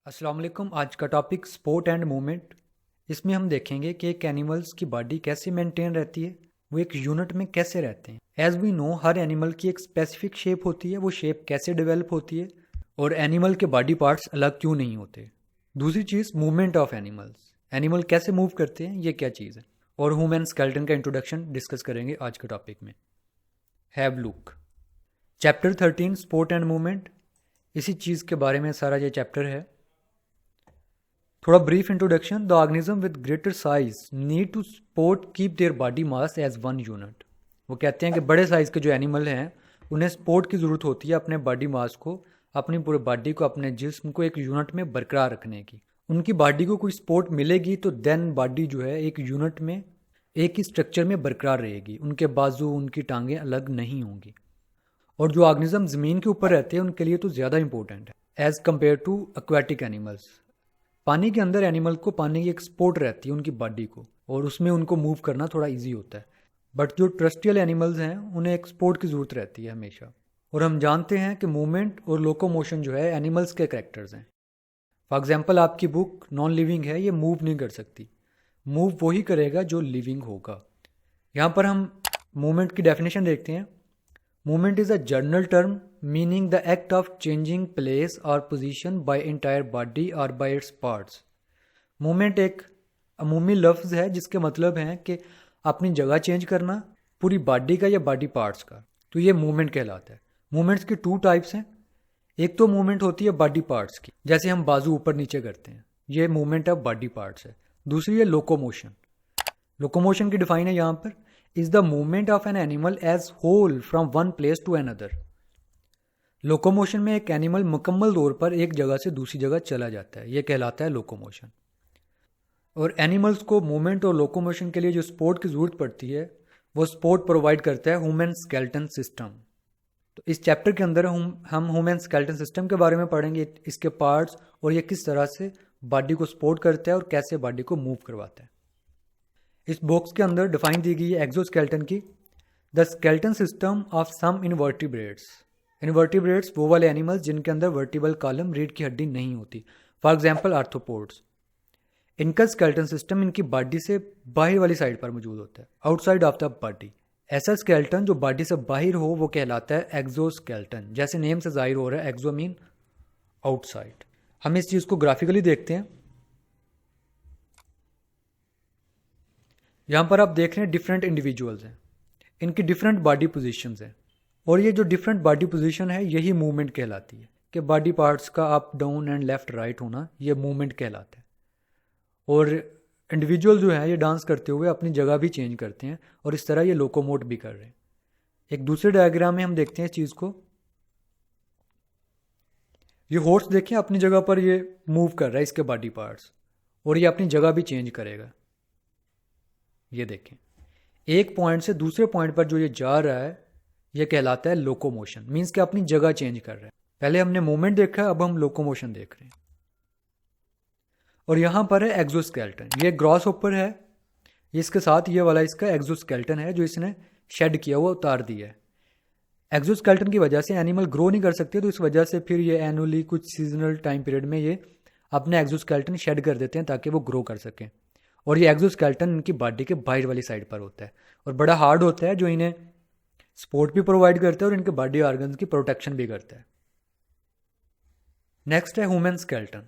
अस्सलाम वालेकुम। आज का टॉपिक स्पोर्ट एंड मूवमेंट। इसमें हम देखेंगे कि एक एनिमल्स की बॉडी कैसे मेंटेन रहती है, वो एक यूनिट में कैसे रहते हैं। एज वी नो हर एनिमल की एक स्पेसिफिक शेप होती है, वो शेप कैसे डेवलप होती है और एनिमल के बॉडी पार्ट्स अलग क्यों नहीं होते। दूसरी चीज़ मूवमेंट ऑफ एनिमल्स, एनिमल कैसे मूव करते हैं, ये क्या चीज़ है। और ह्यूमन स्केलेटन का इंट्रोडक्शन डिस्कस करेंगे आज के टॉपिक में। Have look chapter 13 sport and movement, इसी चीज़ के बारे में सारा ये चैप्टर है। थोड़ा brief introduction. The organism with greater size need to support keep their body mass as one unit. वो कहते हैं कि बड़े साइज के जो एनिमल हैं उन्हें सपोर्ट की ज़रूरत होती है अपने बॉडी मास को, अपनी पूरे बॉडी को, अपने जिस्म को एक यूनिट में बरकरार रखने की। उनकी बॉडी को कोई सपोर्ट मिलेगी तो देन बॉडी जो है एक यूनिट में, एक ही स्ट्रक्चर में बरकरार रहेगी। उनके बाजू, उनकी टांगें अलग नहीं होंगी। और जो ऑर्गेनिज्म ज़मीन के ऊपर रहते हैं उनके लिए तो ज़्यादा इंपॉर्टेंट है as compare to aquatic animals. पानी के अंदर एनिमल को पानी की एक सपोर्ट रहती है उनकी बॉडी को, और उसमें उनको मूव करना थोड़ा इजी होता है। बट जो टेरेस्ट्रियल एनिमल्स हैं उन्हें एक सपोर्ट की ज़रूरत रहती है हमेशा। और हम जानते हैं कि मूवमेंट और लोकोमोशन जो है एनिमल्स के करेक्टर्स हैं। फॉर एग्जांपल आपकी बुक नॉन लिविंग है, ये मूव नहीं कर सकती। मूव वही करेगा जो लिविंग होगा। यहाँ पर हम मूवमेंट की डेफिनेशन देखते हैं। Movement is a general term meaning the act of changing place और पोजीशन बाय एंटायर बॉडी और बाय इट्स पार्ट्स। मूवमेंट एक अमूमी लफ्ज़ है जिसके मतलब है कि अपनी जगह चेंज करना पूरी बॉडी का या बॉडी पार्ट्स का, तो ये मूवमेंट कहलाता है। मूवमेंट्स की टू टाइप्स हैं। एक तो मूवमेंट होती है बॉडी पार्ट्स की, जैसे हम बाजू ऊपर नीचे करते हैं, ये मूवमेंट ऑफ बॉडी पार्ट्स है। दूसरी है लोकोमोशन। लोकोमोशन की डिफाइन है यहाँ पर, is the movement of an animal as whole from one place to another. Locomotion में एक एनिमल मुकम्मल तौर पर एक जगह से दूसरी जगह चला जाता है, यह कहलाता है लोकोमोशन। और एनिमल्स को मूवमेंट और लोकोमोशन के लिए जो सपोर्ट की ज़रूरत पड़ती है वो सपोर्ट प्रोवाइड करता है ह्यूमन स्केलेटन सिस्टम। तो इस चैप्टर के अंदर हम ह्यूमन स्केलेटन सिस्टम के बारे में पढ़ेंगे, इसके पार्ट्स और ये किस तरह से बॉडी को सपोर्ट करता है और कैसे बॉडी को मूव करवाता है। इस बॉक्स के अंदर डिफाइन दी गई है एक्सोस्केलेटन की। The skeleton system of some invertebrates. Invertebrates वो वाले एनिमल्स जिनके अंदर वर्टिबल कॉलम, रीढ़ की हड्डी नहीं होती। For example arthropods. इनका स्केलेटन सिस्टम इनकी बॉडी से बाहर वाली साइड पर मौजूद होता है, आउटसाइड ऑफ द बॉडी। ऐसा स्केलेटन जो बॉडी से बाहर हो वो कहलाता है एक्सोस्केलेटन। जैसे नेम से जाहिर हो रहा है, एक्सो मीन आउटसाइड। हम इस चीज़ को ग्राफिकली देखते हैं। यहाँ पर आप देख रहे हैं डिफरेंट इंडिविजुअल्स हैं, इनकी डिफरेंट बॉडी पोजीशंस हैं। और ये जो डिफरेंट बॉडी पोजीशन है यही मूवमेंट कहलाती है, कि बॉडी पार्ट्स का up down and left right होना ये मूवमेंट कहलाता है। और इंडिविजुअल जो है ये डांस करते हुए अपनी जगह भी चेंज करते हैं और इस तरह ये लोकोमोट भी कर रहे हैं। एक दूसरे डायग्राम में हम देखते हैं इस चीज़ को। ये हॉर्स देखें अपनी जगह पर ये मूव कर रहा है इसके बॉडी पार्ट्स, और ये अपनी जगह भी चेंज करेगा। ये देखें, एक पॉइंट से दूसरे पॉइंट पर जो ये जा रहा है ये कहलाता है लोकोमोशन। मीन्स कि अपनी जगह चेंज कर रहा है। पहले हमने मूवमेंट देखा, अब हम लोकोमोशन देख रहे हैं। और यहाँ पर है एक्सोस्केलेटन। ये ग्रॉस होपर है, इसके साथ ये वाला इसका एक्सोस्केलेटन है जो इसने शेड किया हुआ, उतार दिया है। एक्सोस्केलेटन की वजह से एनिमल ग्रो नहीं कर सकते, तो इस वजह से फिर ये एनुअली कुछ सीजनल टाइम पीरियड में ये अपने एक्सोस्केलेटन शेड कर देते हैं ताकि वो ग्रो कर सकें। और ये एक्सोस्केलेटन इनकी बॉडी के बाहर वाली साइड पर होता है और बड़ा हार्ड होता है, जो इन्हें सपोर्ट भी प्रोवाइड करता है और इनके बॉडी ऑर्गन्स की प्रोटेक्शन भी करता है। नेक्स्ट है ह्यूमन स्केलेटन।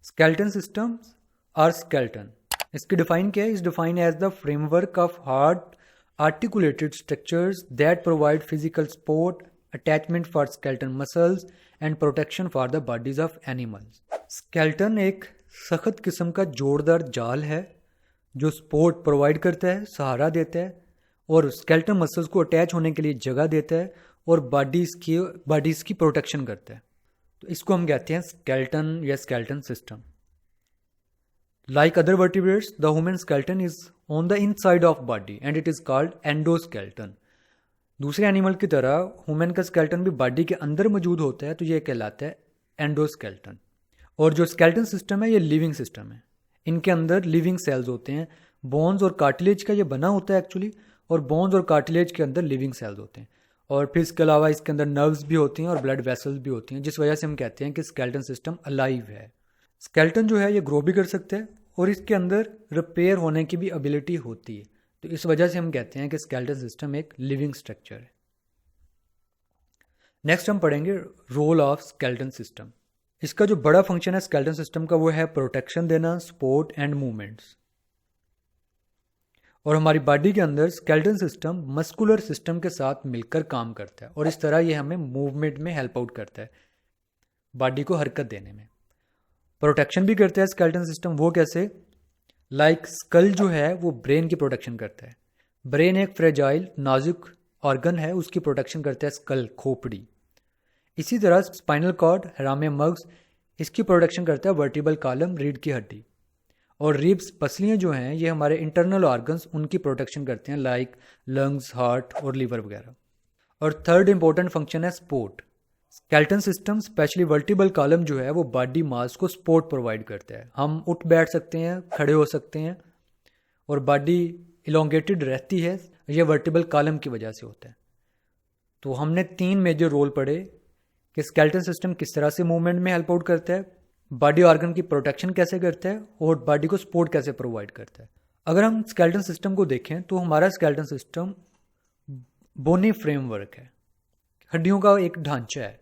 स्केलेटन सिस्टम्स और स्केलेटन, इसकी डिफाइन क्या है? Is define as the framework of hard articulated structures that provide physical support, attachment for skeleton muscles and protection for the bodies of animals. Skeleton एक सख्त किस्म का जोरदार जाल है जो सपोर्ट प्रोवाइड करता है, सहारा देता है और स्केलेटन मसल्स को अटैच होने के लिए जगह देता है और बॉडीज़ की प्रोटेक्शन करता है। तो इसको हम कहते हैं स्केलेटन या skeleton system. Like other vertebrates, the human skeleton is on the inside of body and it is called endoskeleton. दूसरे एनिमल की तरह ह्यूमन का स्केलेटन भी बॉडी के अंदर मौजूद होता है, तो ये कहलाता है एंडोस्केलेटन। और जो स्केलेटन सिस्टम है ये लिविंग सिस्टम है। इनके अंदर लिविंग सेल्स होते हैं, बोन्स और कार्टिलेज का ये बना होता है एक्चुअली, और बोन्स और कार्टिलेज के अंदर लिविंग सेल्स होते हैं। और फिर इसके अलावा इसके अंदर नर्व्स भी होती हैं और ब्लड वेसल्स भी होती हैं, जिस वजह से हम कहते हैं कि स्केलेटन सिस्टम अलाइव है। स्केलेटन जो है ये ग्रो भी कर सकता है और इसके अंदर रिपेयर होने की भी एबिलिटी होती है, तो इस वजह से हम कहते हैं कि स्केलेटन सिस्टम एक लिविंग स्ट्रक्चर है। नेक्स्ट हम पढ़ेंगे रोल ऑफ स्केलेटन सिस्टम। इसका जो बड़ा फंक्शन है स्केलेटन सिस्टम का वो है प्रोटेक्शन देना, सपोर्ट एंड मूवमेंट्स। और हमारी बॉडी के अंदर स्केलेटन सिस्टम मस्कुलर सिस्टम के साथ मिलकर काम करता है और इस तरह ये हमें मूवमेंट में हेल्प आउट करता है, बॉडी को हरकत देने में। प्रोटेक्शन भी करता है स्केलेटन सिस्टम, वो कैसे? लाइक स्कल जो है वो ब्रेन की प्रोटेक्शन करता है। ब्रेन एक फ्रेजाइल नाजुक ऑर्गन है, उसकी प्रोटेक्शन करता है स्कल, खोपड़ी। इसी तरह स्पाइनल कॉर्ड, हैरामे मग्स, इसकी प्रोटेक्शन करता है वर्टिबल कॉलम, रीढ़ की हड्डी। और रिब्स, पसलियाँ जो हैं ये हमारे इंटरनल ऑर्गन्स, उनकी प्रोटेक्शन करते हैं लाइक लंग्स, हार्ट और लीवर वगैरह। और थर्ड इंपॉर्टेंट फंक्शन है support. Skeleton system specially vertebral column जो है वो बॉडी मास को सपोर्ट प्रोवाइड करता है। हम उठ बैठ सकते हैं, खड़े हो सकते हैं और बॉडी इलोंगेटेड रहती है, ये वर्टिबल कॉलम की वजह से होता है। तो हमने 3 मेजर रोल पढ़े कि स्केलेटन सिस्टम किस तरह से मूवमेंट में हेल्प आउट करता है, बॉडी ऑर्गन की प्रोटेक्शन कैसे करता है और बॉडी को सपोर्ट कैसे प्रोवाइड करता है। अगर हम स्केलेटन सिस्टम को देखें तो हमारा स्केलेटन सिस्टम बोनी फ्रेमवर्क है, हड्डियों का एक ढांचा है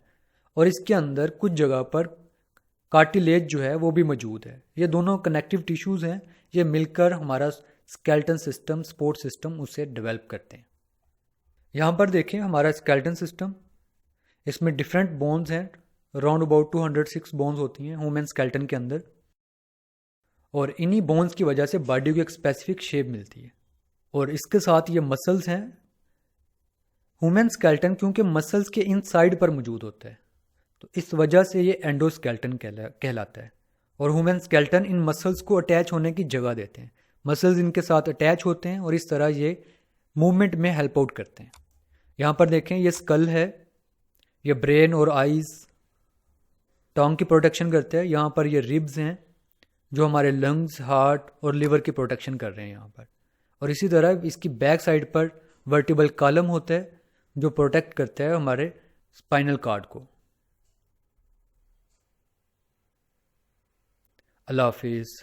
और इसके अंदर कुछ जगह पर कार्टिलेज जो है वो भी मौजूद है। ये दोनों कनेक्टिव टिश्यूज़ हैं, ये मिलकर हमारा स्केलेटन सिस्टम, सपोर्ट सिस्टम उसे डेवलप करते हैं। यहाँ पर देखें हमारा स्केलेटन सिस्टम, इसमें डिफरेंट बोन्स हैं, अराउंड अबाउट 206 बोन्स होती हैं ह्यूमन स्केलेटन के अंदर। और इन्हीं बोन्स की वजह से बॉडी को एक स्पेसिफिक शेप मिलती है। और इसके साथ ये मसल्स हैं। ह्यूमन स्केलेटन क्योंकि मसल्स के इनसाइड पर मौजूद होता है, तो इस वजह से ये एंडोस्केलेटन कहलाता है। और ह्यूमन स्केलेटन इन मसल्स को अटैच होने की जगह देते हैं, मसल्स इनके साथ अटैच होते हैं और इस तरह ये मूवमेंट में हेल्प आउट करते हैं। यहाँ पर देखें ये स्कल है, ये ब्रेन और आइज़, टंग की प्रोटेक्शन करते हैं। यहाँ पर ये रिब्स हैं जो हमारे लंग्स, हार्ट और लिवर की प्रोटेक्शन कर रहे हैं यहाँ पर। और इसी तरह इसकी बैक साइड पर वर्टिबल कॉलम होता है जो प्रोटेक्ट करता है हमारे स्पाइनल कॉर्ड को। अल्लाह हाफिज़।